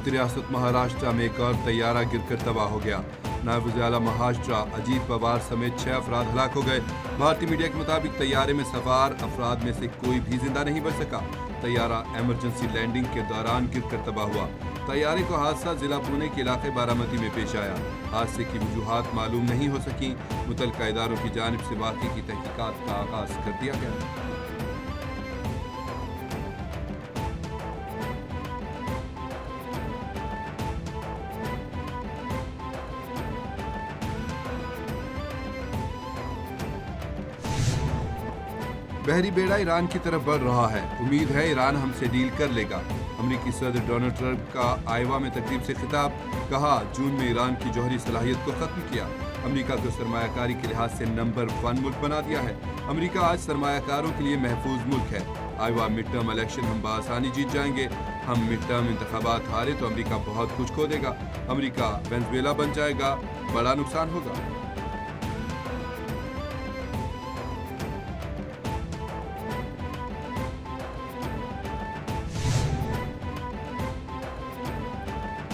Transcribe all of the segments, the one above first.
بھارتی ریاست مہاراشٹر میں ایک اور طیارہ گر کر تباہ ہو گیا۔ نائب وزیر اعلیٰ مہاراشٹر اجیت پوار سمیت 6 افراد ہلاک ہو گئے۔ بھارتی میڈیا کے مطابق طیارے میں سوار افراد میں سے کوئی بھی زندہ نہیں بچ سکا۔ طیارہ ایمرجنسی لینڈنگ کے دوران گر کر تباہ ہوا۔ طیارے کو حادثہ ضلع پونے کے علاقے بارامتی میں پیش آیا۔ حادثے کی وجوہات معلوم نہیں ہو سکیں۔ متعلقہ اداروں کی جانب سے واقعے کی تحقیقات کا آغاز کر دیا گیا۔ بحری بیڑا ایران کی طرف بڑھ رہا ہے، امید ہے ایران ہم سے ڈیل کر لے گا۔ امریکی صدر ڈونلڈ ٹرمپ کا آئیوا میں تقریب سے خطاب، کہا جون میں ایران کی جوہری صلاحیت کو ختم کیا۔ امریکہ کو سرمایہ کاری کے لحاظ سے نمبر 1 ملک بنا دیا ہے۔ امریکہ آج سرمایہ کاروں کے لیے محفوظ ملک ہے۔ آئیوا مڈ ٹرم الیکشن ہم بآسانی جیت جائیں گے۔ ہم مڈ ٹرم انتخابات ہارے تو امریکہ بہت کچھ کھو دے گا۔ امریکہ وینزویلا بن جائے گا، بڑا نقصان ہوگا۔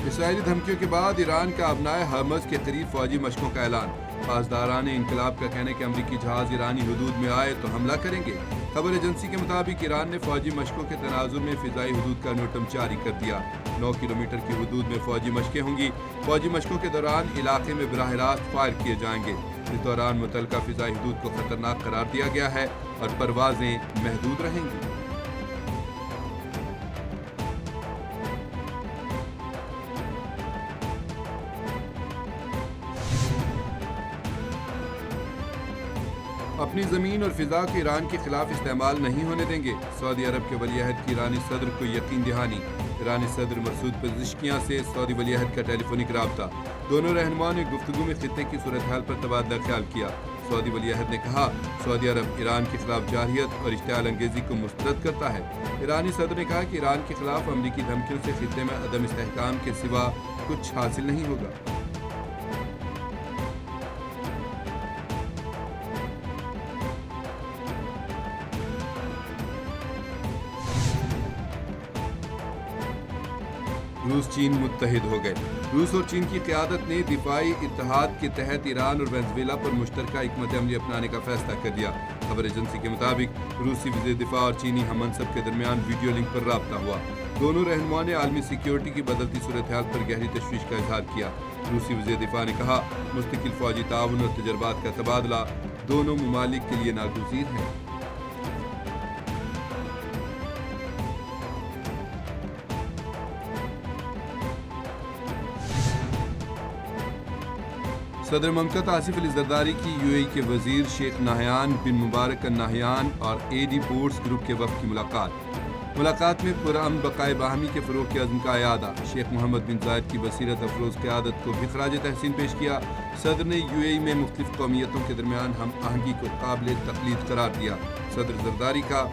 اسرائیلی دھمکیوں کے بعد ایران کا ابنائے ہرمز کے قریب فوجی مشقوں کا اعلان۔ پاسداران انقلاب کا کہنا ہے کہ امریکی جہاز ایرانی حدود میں آئے تو حملہ کریں گے۔ خبر ایجنسی کے مطابق ایران نے فوجی مشقوں کے تناظر میں فضائی حدود کا نوٹم جاری کر دیا۔ 9 کلومیٹر کی حدود میں فوجی مشقیں ہوں گی۔ فوجی مشقوں کے دوران علاقے میں براہ راست فائر کیے جائیں گے۔ اس دوران متعلقہ فضائی حدود کو خطرناک قرار دیا گیا ہے اور پروازیں محدود رہیں گی۔ اپنی زمین اور فضا کو ایران کے خلاف استعمال نہیں ہونے دیں گے۔ سعودی عرب کے ولی عہد کی ایرانی صدر کو یقین دہانی۔ ایرانی صدر مسعود پزشکیان سے سعودی ولی عہد کا ٹیلی فونک رابطہ۔ دونوں رہنماؤں نے گفتگو میں خطے کی صورتحال پر تبادلہ خیال کیا۔ سعودی ولی عہد نے کہا سعودی عرب ایران کے خلاف جارحیت اور اشتعال انگیزی کو مسترد کرتا ہے۔ ایرانی صدر نے کہا کہ ایران کے خلاف امریکی دھمکیوں سے خطے میں عدم استحکام کے سوا کچھ حاصل نہیں ہوگا۔ روس چین متحد ہو گئے۔ روس اور چین کی قیادت نے دفاعی اتحاد کے تحت ایران اور وینزویلا پر مشترکہ حکمت عملی اپنانے کا فیصلہ کر دیا۔ خبر ایجنسی کے مطابق روسی وزیر دفاع اور چینی ہم منصب کے درمیان ویڈیو لنک پر رابطہ ہوا۔ دونوں رہنماؤں نے عالمی سیکیورٹی کی بدلتی صورتحال پر گہری تشویش کا اظہار کیا۔ روسی وزیر دفاع نے کہا مستقل فوجی تعاون اور تجربات کا تبادلہ دونوں ممالک کے لیے ناگزیر ہے۔ صدر مملکت آصف علی زرداری کی یو اے ای کے وزیر شیخ نہیان بن مبارک النہیان اور اے ڈی پورٹس گروپ کے وفد کی ملاقات میں پرامن بقائے باہمی کے فروغ کے عزم کا اعادہ۔ شیخ محمد بن زائد کی بصیرت افروز قیادت کو بھی خراج تحسین پیش کیا۔ صدر نے یو اے ای میں مختلف قومیتوں کے درمیان ہم آہنگی کو قابل تقلید قرار دیا۔ صدر زرداری کا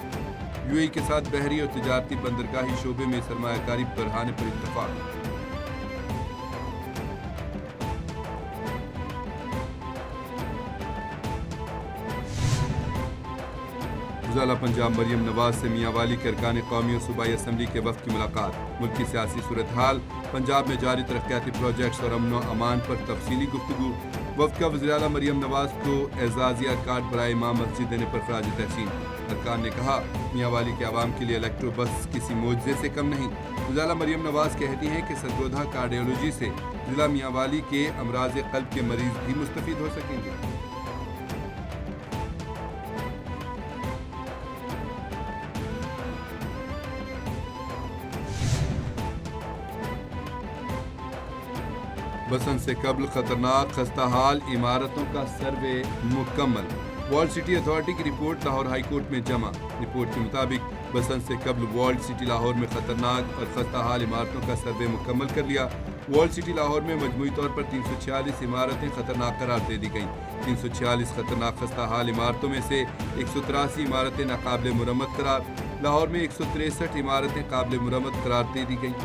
یو اے ای کے ساتھ بحری اور تجارتی بندرگاہی شعبے میں سرمایہ کاری بڑھانے پر اتفاق۔ ضلع پنجاب مریم نواز سے میاں والی کے ارکان قومی اور صوبائی اسمبلی کے وفد کی ملاقات۔ ملک کی سیاسی صورتحال، پنجاب میں جاری ترقیاتی پروجیکٹس اور امن و امان پر تفصیلی گفتگو۔ وفد کا وزیر اعلیٰ مریم نواز کو اعزازیہ کارڈ برائے امام مسجد دینے پر خراج تحسین۔ ارکان نے کہا میاں والی کے عوام کے لیے الیکٹرو بس کسی معجزے سے کم نہیں۔ وزیر اعلیٰ مریم نواز کہتی ہیں کہ سرگودھا کارڈیولوجی سے ضلع میاں والی کے امراض قلب کے مریض بھی مستفید ہو سکیں گے۔ بسنت سے قبل خطرناک خستہ حال عمارتوں کا سروے مکمل۔ ورلڈ سٹی اتھارٹی کی رپورٹ لاہور ہائی کورٹ میں جمع۔ رپورٹ کے مطابق بسنت سے قبل ورلڈ سٹی لاہور میں خطرناک اور خستہ حال عمارتوں کا سروے مکمل کر لیا۔ ورلڈ سٹی لاہور میں مجموعی طور پر 346 عمارتیں خطرناک قرار دے دی گئیں۔ 346 خطرناک خستہ حال عمارتوں میں سے 183 عمارتیں ناقابل مرمت قرار۔ لاہور میں 163 عمارتیں قابل مرمت قرار دے دی گئیں۔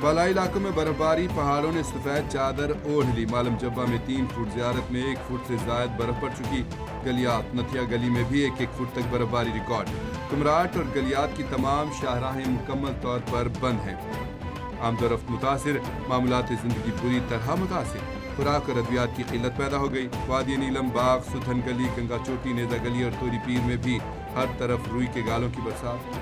بالائی علاقوں میں برفباری، پہاڑوں نے سفید چادر اوڑھ لی۔ معلم جبہ میں 3 فٹ، زیارت میں 1 فٹ سے زائد برف پڑ چکی۔ گلیات، نتھیا گلی میں بھی 1 فٹ تک برفباری ریکارڈ۔ کمراٹ اور گلیات کی تمام شاہراہیں مکمل طور پر بند ہیں۔ آمد و رفت متاثر، معمولات زندگی بری طرح متاثر۔ خوراک اور ادویات کی قلت پیدا ہو گئی۔ وادی نیلم باغ، سدھن گلی، گنگا چوٹی، نیزا گلی اور توری پیر میں بھی ہر طرف روئی کے گالوں کی برسات۔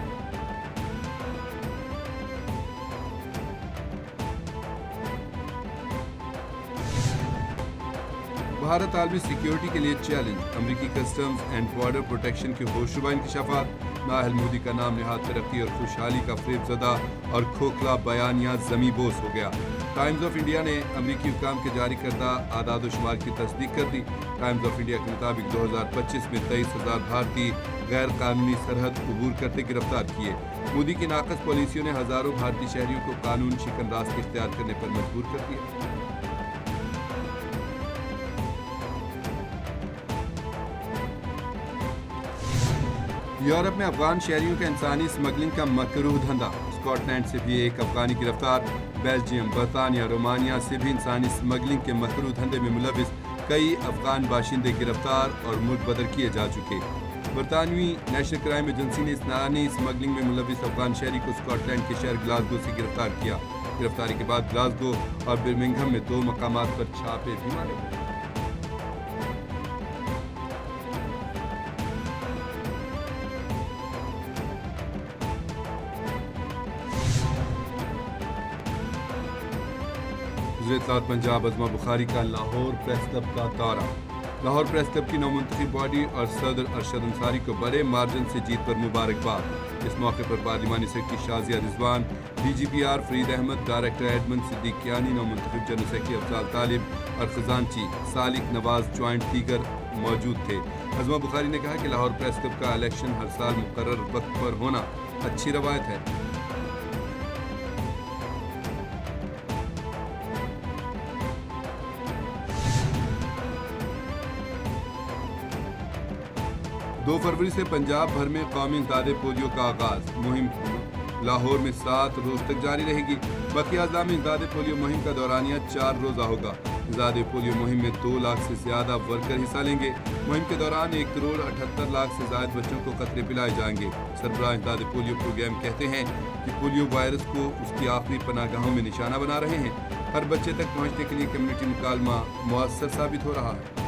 بھارت عالمی سیکیورٹی کے لیے چیلنج، امریکی کسٹمز اینڈ بارڈر پروٹیکشن کے ہوشربا انکشافات۔ نااہل مودی کا نام نہاد ترقی اور خوشحالی کا فریب زدہ اور کھوکھلا بیانیہ زمیں بوس ہو گیا۔ ٹائمز آف انڈیا نے امریکی حکام کے جاری کردہ اعداد و شمار کی تصدیق کر دی۔ ٹائمز آف انڈیا کے مطابق 2025 میں 23,000 بھارتی غیر قانونی سرحد عبور کرتے گرفتار کیے۔ مودی کی ناقص پالیسیوں نے ہزاروں بھارتی شہریوں کو قانون شکن راستے اختیار کرنے پر مجبور کر دیا۔ یورپ میں افغان شہریوں کا انسانی اسمگلنگ کا مکروہ دھندا۔ اسکاٹ لینڈ سے بھی 1 افغانی گرفتار۔ بیلجیم، برطانیہ، رومانیہ سے بھی انسانی اسمگلنگ کے مکروہ دھندے میں ملوث کئی افغان باشندے گرفتار اور ملک بدر کیے جا چکے۔ برطانوی نیشنل کرائم ایجنسی نے انسانی اسمگلنگ میں ملوث افغان شہری کو اسکاٹ لینڈ کے شہر گلاسگو سے گرفتار کیا۔ گرفتاری کے بعد گلاسگو اور برمنگھم میں 2 مقامات پر چھاپے بھی مارے گئے۔ وزیر اطلاعات پنجاب عظمہ بخاری کا لاہور پریس کلب کا دورہ۔ لاہور پریس کلب کی نومنتخب باڈی اور صدر ارشد انصاری کو بڑے مارجن سے جیت پر مبارکباد۔ اس موقع پر پارلیمانی secretary Shazia Rizwan, D G P R Farid Ahmed, director admin Siddique Kayani, نومنتخب جنرل سیکرٹری افضال طالب اور خزانچی سالک نواز جوائنٹ دیگر موجود تھے۔ عظمہ بخاری نے کہا کہ لاہور پریس کلب کا الیکشن ہر سال مقرر وقت پر ہونا اچھی روایت ہے۔ 2 فروری سے پنجاب بھر میں قومی انسداد پولیو کا آغاز۔ مہم لاہور میں 7 روز تک جاری رہے گی۔ بقیہ اضلاع میں انسداد پولیو مہم کا دورانیہ 4 روزہ ہوگا۔ انسداد پولیو مہم میں 2 لاکھ سے زیادہ ورکر حصہ لیں گے۔ مہم کے دوران 1 کروڑ 78 لاکھ سے زائد بچوں کو قطرے پلائے جائیں گے۔ سربراہ انسداد پولیو پروگرام کہتے ہیں کہ پولیو وائرس کو اس کی آخری پناہ گاہوں میں نشانہ بنا رہے ہیں۔ ہر بچے تک پہنچنے کے لیے کمیونٹی مکالمہ مؤثر ثابت ہو رہا ہے۔